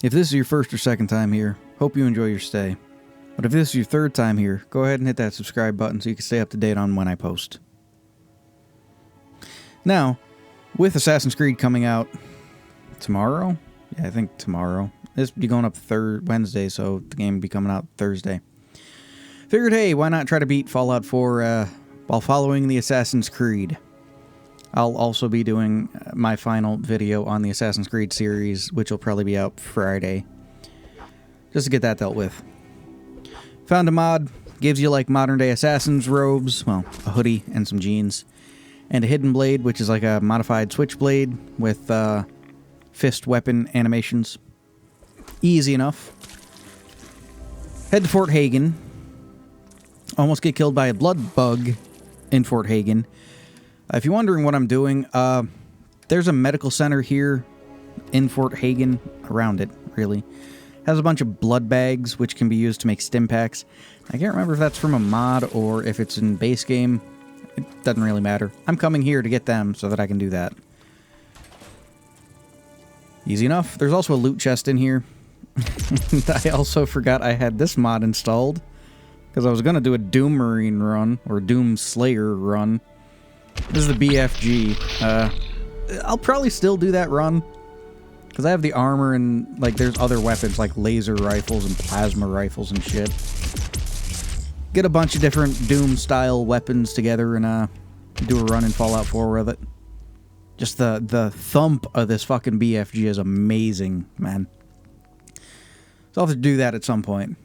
If this is your first or second time here, hope you enjoy your stay. But if this is your third time here, go ahead and hit that subscribe button so you can stay up to date on when I post. Now, with Assassin's Creed coming out tomorrow? Yeah, I think tomorrow. This will be going up Wednesday, so the game will be coming out Thursday. Figured, hey, why not try to beat Fallout 4 while following the Assassin's Creed? I'll also be doing my final video on the Assassin's Creed series, which will probably be out Friday. Just to get that dealt with. Found a mod. Gives you like modern day assassin's robes. Well, a hoodie and some jeans. And a hidden blade, which is like a modified switchblade with fist weapon animations. Easy enough. Head to Fort Hagen. Almost get killed by a blood bug in Fort Hagen. If you're wondering what I'm doing, there's a medical center here in Fort Hagen, around it, really. Has a bunch of blood bags, which can be used to make stim packs. I can't remember if that's from a mod or if it's in base game. It doesn't really matter. I'm coming here to get them so that I can do that. Easy enough. There's also a loot chest in here. I also forgot I had this mod installed, because I was going to do a Doom Marine run, or Doom Slayer run. This is the BFG. I'll probably still do that run, because I have the armor and, like, there's other weapons, like laser rifles and plasma rifles and shit. Get a bunch of different Doom-style weapons together and do a run in Fallout 4 with it. Just the thump of this fucking BFG is amazing, man. So I'll have to do that at some point.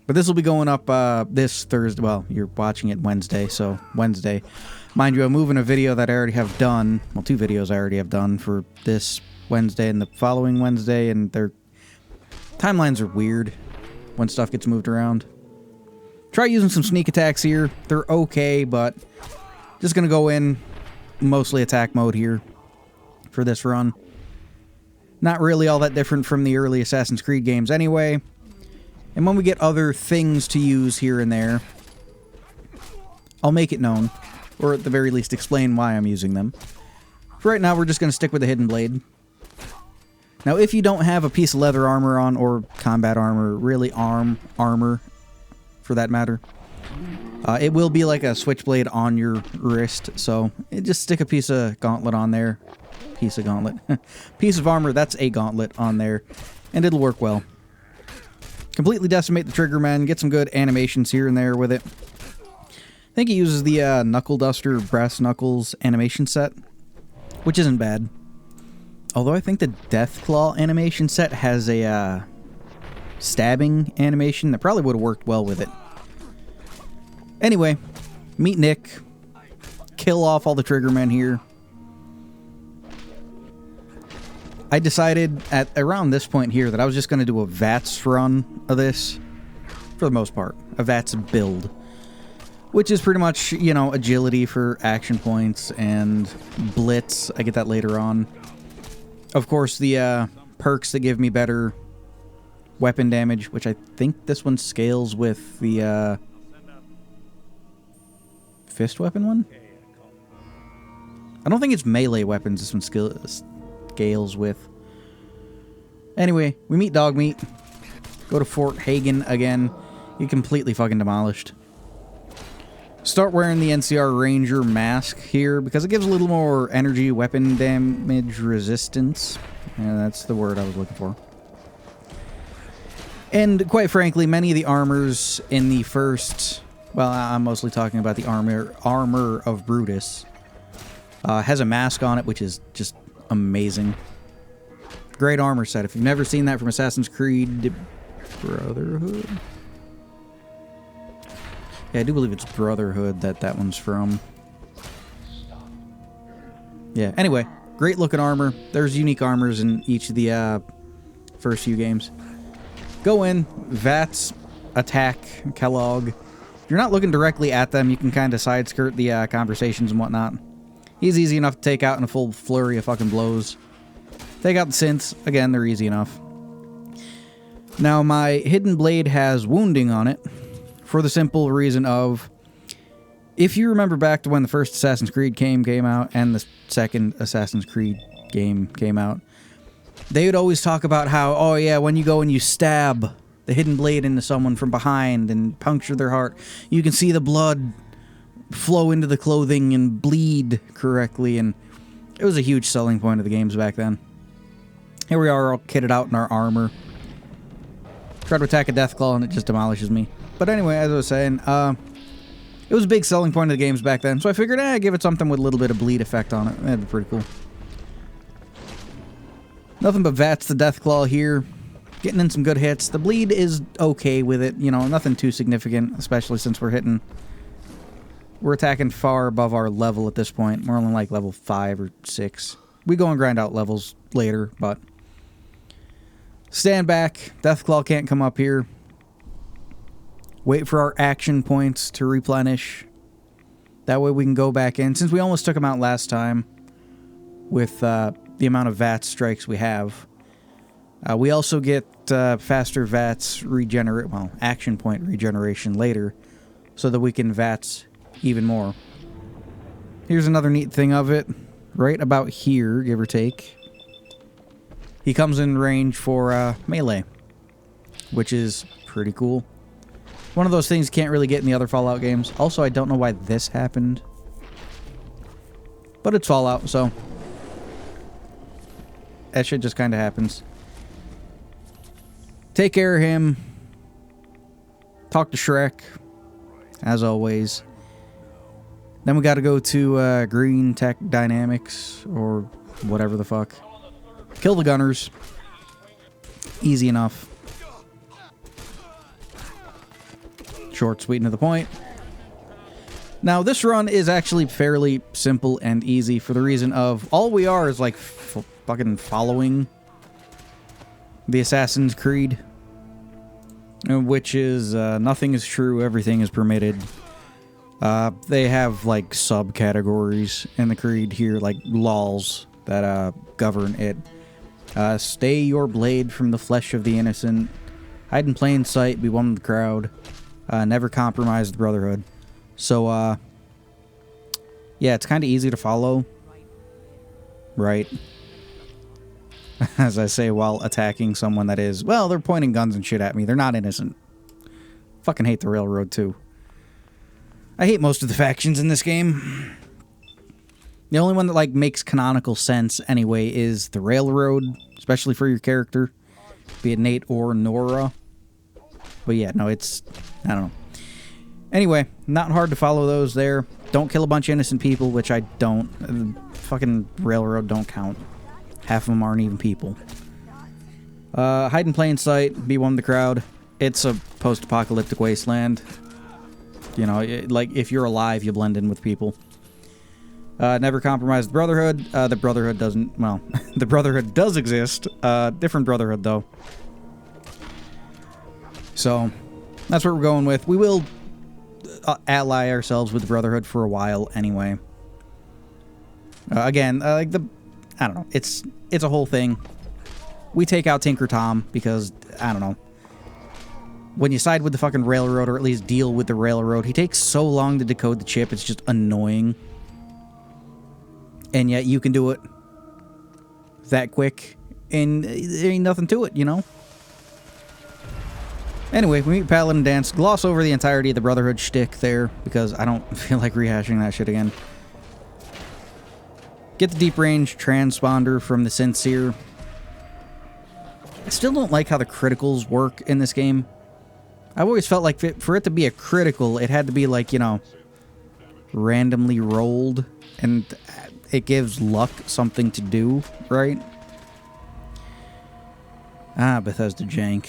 But this will be going up this Thursday. Well, you're watching it Wednesday, so Wednesday. Mind you, I'm moving a video that I already have done. Well, 2 videos I already have done for this Wednesday and the following Wednesday, and their timelines are weird when stuff gets moved around. Try using some sneak attacks here. They're okay, but just going to go in mostly attack mode here for this run. Not really all that different from the early Assassin's Creed games anyway. And when we get other things to use here and there, I'll make it known, or at the very least explain why I'm using them. For right now, we're just going to stick with the hidden blade. Now, if you don't have a piece of leather armor on, or combat armor, really armor, for that matter, it will be like a switchblade on your wrist, so just stick a piece of gauntlet on there. Piece of gauntlet. Piece of armor, that's a gauntlet on there, and it'll work well. Completely decimate the triggermen, get some good animations here and there with it. I think it uses the Knuckle Duster Brass Knuckles animation set, which isn't bad. Although I think the Deathclaw animation set has a stabbing animation that probably would have worked well with it. Anyway, meet Nick. Kill off all the triggermen here. I decided at around this point here that I was just going to do a VATS run of this, for the most part. A VATS build. Which is pretty much, you know, agility for action points and blitz. I get that later on. Of course, the perks that give me better weapon damage, which I think this one scales with the fist weapon one? I don't think it's melee weapons this one scales with. Anyway, we meet Dogmeat. Go to Fort Hagen again. Get completely fucking demolished. Start wearing the NCR Ranger mask here because it gives a little more energy weapon damage resistance. Yeah, that's the word I was looking for. And quite frankly, many of the armors in the first... Well, I'm mostly talking about the armor of Brutus. Has a mask on it, which is just amazing. Great armor set. If you've never seen that from Assassin's Creed Brotherhood... Yeah, I do believe it's Brotherhood that one's from. Yeah, anyway, great looking armor. There's unique armors in each of the first few games. Go in, VATS, attack, Kellogg. If you're not looking directly at them, you can kind of side skirt the conversations and whatnot. He's easy enough to take out in a full flurry of fucking blows. Take out the synths. Again, they're easy enough. Now, my hidden blade has wounding on it. For the simple reason of, if you remember back to when the first Assassin's Creed game came out and the second Assassin's Creed game came out, they would always talk about how, oh yeah, when you go and you stab the hidden blade into someone from behind and puncture their heart, you can see the blood flow into the clothing and bleed correctly, and it was a huge selling point of the games back then. Here we are all kitted out in our armor. Try to attack a Deathclaw and it just demolishes me. But anyway, as I was saying, it was a big selling point of the games back then, so I figured, give it something with a little bit of bleed effect on it. That'd be pretty cool. Nothing but Vats the Deathclaw here. Getting in some good hits. The bleed is okay with it, you know, nothing too significant, especially since we're attacking far above our level at this point. We're only like level 5 or 6. We go and grind out levels later, but... Stand back. Deathclaw can't come up here. Wait for our action points to replenish. That way we can go back in. Since we almost took him out last time with the amount of VATS strikes we have, we also get faster VATS regenerate, well, action point regeneration later, so that we can VATS even more. Here's another neat thing of it. Right about here, give or take, he comes in range for melee, which is pretty cool. One of those things you can't really get in the other Fallout games. Also, I don't know why this happened, but it's Fallout, so that shit just kind of happens. Take care of him. Talk to Shrek, as always. Then we got to go to Green Tech Dynamics, or whatever the fuck. Kill the gunners. Easy enough. Short, sweet, and to the point. Now, this run is actually fairly simple and easy for the reason of all we are is like fucking following the Assassin's Creed, which is nothing is true, everything is permitted. They have like subcategories in the Creed here, like laws that govern it. Stay your blade from the flesh of the innocent. Hide in plain sight, be one with the crowd. Never compromise the Brotherhood. So, yeah, it's kind of easy to follow. Right. As I say, while attacking someone that is, well, they're pointing guns and shit at me. They're not innocent. Fucking hate the Railroad, too. I hate most of the factions in this game. The only one that, like, makes canonical sense, anyway, is the Railroad, especially for your character, be it Nate or Nora. But yeah, no, it's, I don't know. Anyway, not hard to follow those there. Don't kill a bunch of innocent people, which I don't. Fucking Railroad don't count. Half of them aren't even people. Hide in plain sight, be one with the crowd. It's a post-apocalyptic wasteland. You know, like, if you're alive, you blend in with people. Never compromise the Brotherhood. The Brotherhood doesn't, well, the Brotherhood does exist. Different Brotherhood, though. So, that's what we're going with. We will ally ourselves with the Brotherhood for a while, anyway. Again, like I don't know. It's a whole thing. We take out Tinker Tom because, I don't know. When you side with the fucking Railroad, or at least deal with the Railroad, he takes so long to decode the chip, it's just annoying. And yet you can do it that quick, and there ain't nothing to it, you know? Anyway, we meet Paladin Dance. Gloss over the entirety of the Brotherhood shtick there, because I don't feel like rehashing that shit again. Get the deep range transponder from the Sincere. I still don't like how the criticals work in this game. I've always felt like for it to be a critical, it had to be like, you know, randomly rolled, and it gives luck something to do, right? Ah, Bethesda jank.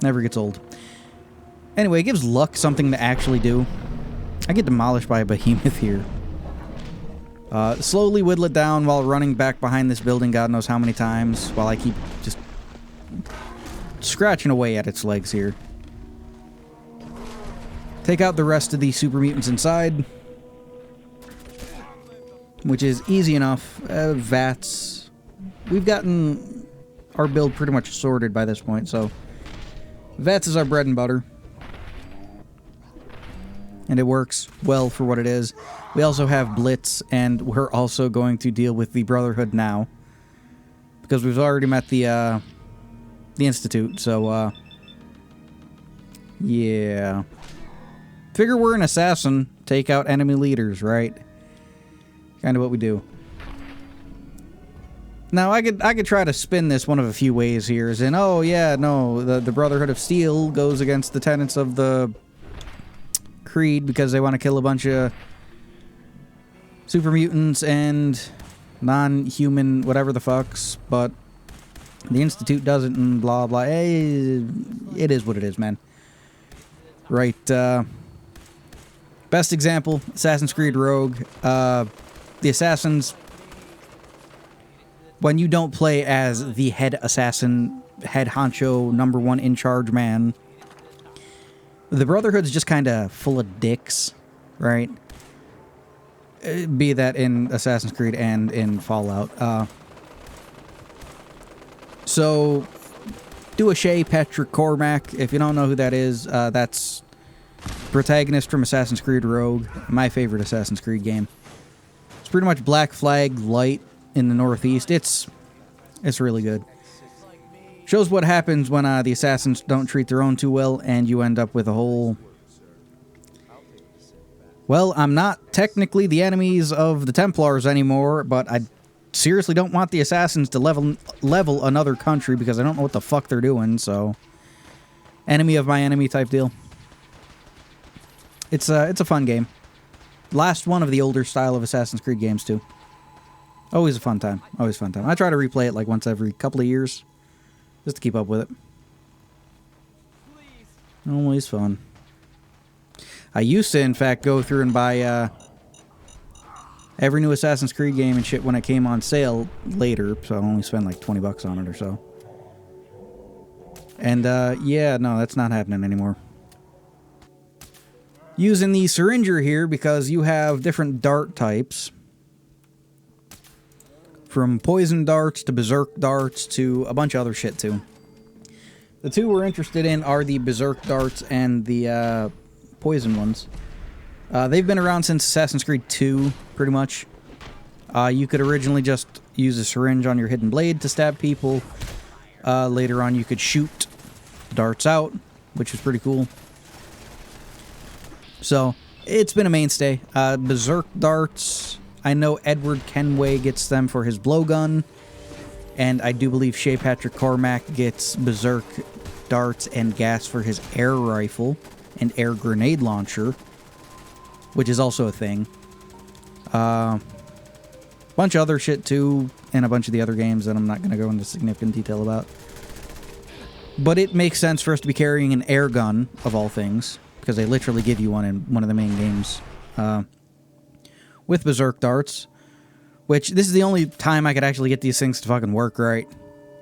Never gets old. Anyway, it gives luck something to actually do. I get demolished by a behemoth here. Slowly whittle it down while running back behind this building God knows how many times, while I keep just scratching away at its legs here. Take out the rest of the super mutants inside, which is easy enough. Vats. We've gotten our build pretty much sorted by this point, so Vats is our bread and butter. and it works well for what it is. We also have Blitz, and we're also going to deal with the Brotherhood now, because we've already met the Institute, so, yeah. Figure we're an assassin, take out enemy leaders, right? Kind of what we do. Now, I could try to spin this one of a few ways here, as in, oh, yeah, no, the Brotherhood of Steel goes against the tenets of the Creed because they want to kill a bunch of super mutants and non-human whatever the fucks, but the Institute doesn't, and blah, blah. It is what it is, man. Right, best example, Assassin's Creed Rogue. The Assassins, when you don't play as the head assassin, head honcho, number one in charge man, the Brotherhood's just kind of full of dicks, right? Be that in Assassin's Creed and in Fallout. So, do a Shay Patrick Cormac. If you don't know who that is, that's protagonist from Assassin's Creed Rogue, my favorite Assassin's Creed game. It's pretty much Black Flag light in the Northeast. It's really good. Shows what happens when the assassins don't treat their own too well, and you end up with a whole... Well, I'm not technically the enemies of the Templars anymore, but I seriously don't want the assassins to level another country because I don't know what the fuck they're doing, so... Enemy of my enemy type deal. It's a fun game. Last one of the older style of Assassin's Creed games, too. Always a fun time. Always a fun time. I try to replay it like once every couple of years, just to keep up with it. Always fun. I used to, in fact, go through and buy every new Assassin's Creed game and shit when it came on sale later, so I only spend like 20 bucks on it or so. And, yeah, no, that's not happening anymore. Using the syringer here because you have different dart types. From poison darts to berserk darts to a bunch of other shit, too. The two we're interested in are the berserk darts and the poison ones. They've been around since Assassin's Creed 2, pretty much. You could originally just use a syringe on your hidden blade to stab people. Later on, you could shoot darts out, which is pretty cool. So, it's been a mainstay. Berserk darts, I know Edward Kenway gets them for his blowgun, and I do believe Shay Patrick Cormac gets berserk darts and gas for his air rifle and air grenade launcher, which is also a thing. Bunch of other shit too, and a bunch of the other games that I'm not going to go into significant detail about. But it makes sense for us to be carrying an air gun, of all things, because they literally give you one in one of the main games. With berserk darts, which this is the only time I could actually get these things to fucking work right.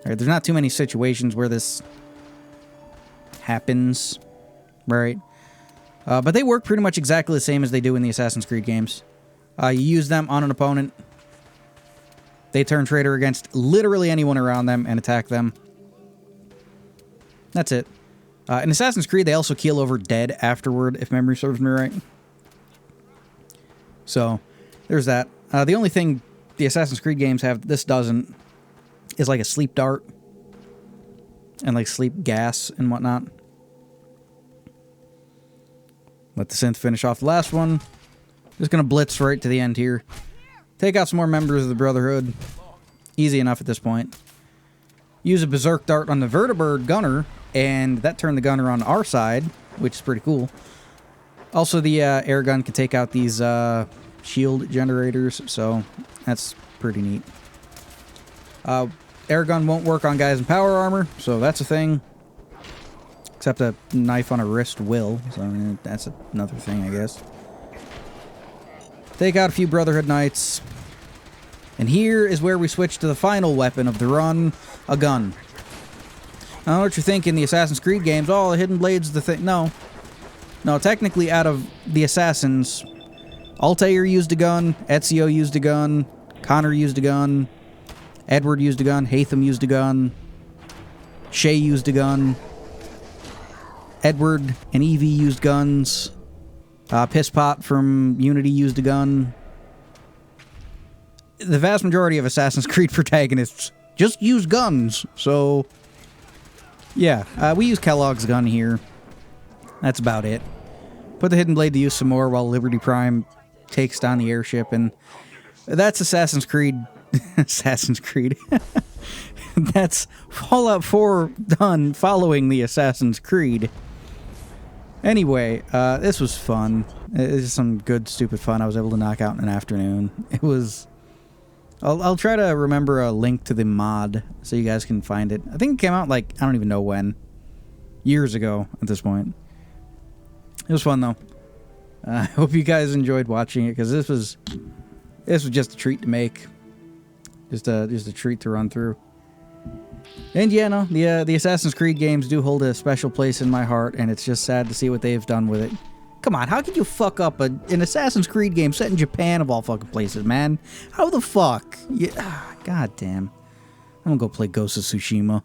There's not too many situations where this happens, right? But they work pretty much exactly the same as they do in the Assassin's Creed games. You use them on an opponent. They turn traitor against literally anyone around them and attack them. That's it. In Assassin's Creed, they also keel over dead afterward, if memory serves me right. So, there's that. The only thing the Assassin's Creed games have that this doesn't is like a sleep dart and like sleep gas and whatnot. Let the synth finish off the last one. Just gonna blitz right to the end here. Take out some more members of the Brotherhood. Easy enough at this point. Use a berserk dart on the vertibird gunner, and that turned the gunner on our side, which is pretty cool. Also, the air gun can take out these shield generators, so that's pretty neat. Air gun won't work on guys in power armor, so that's a thing. Except a knife on a wrist will, so I mean, that's another thing, I guess. Take out a few Brotherhood Knights. And here is where we switch to the final weapon of the run, a gun. I don't know what you're thinking, the Assassin's Creed games, oh, the Hidden Blade's the thing. No. No, technically, out of the Assassins, Altair used a gun, Ezio used a gun, Connor used a gun, Edward used a gun, Hatham used a gun, Shay used a gun, Edward and Evie used guns, Piss Pot from Unity used a gun. The vast majority of Assassin's Creed protagonists just use guns, so yeah, we use Kellogg's gun here. That's about it. Put the Hidden Blade to use some more while Liberty Prime takes down the airship, and that's Assassin's Creed. Assassin's Creed. That's Fallout 4 done following the Assassin's Creed. Anyway, this was fun. It was some good, stupid fun I was able to knock out in an afternoon. It was... I'll try to remember a link to the mod so you guys can find it. I think it came out, like, I don't even know when. Years ago at this point. It was fun, though. I hope you guys enjoyed watching it, because this was just a treat to make. Just a treat to run through. And yeah, no, the Assassin's Creed games do hold a special place in my heart, and it's just sad to see what they've done with it. Come on, how could you fuck up an Assassin's Creed game set in Japan of all fucking places, man? How the fuck? God damn. I'm gonna go play Ghost of Tsushima.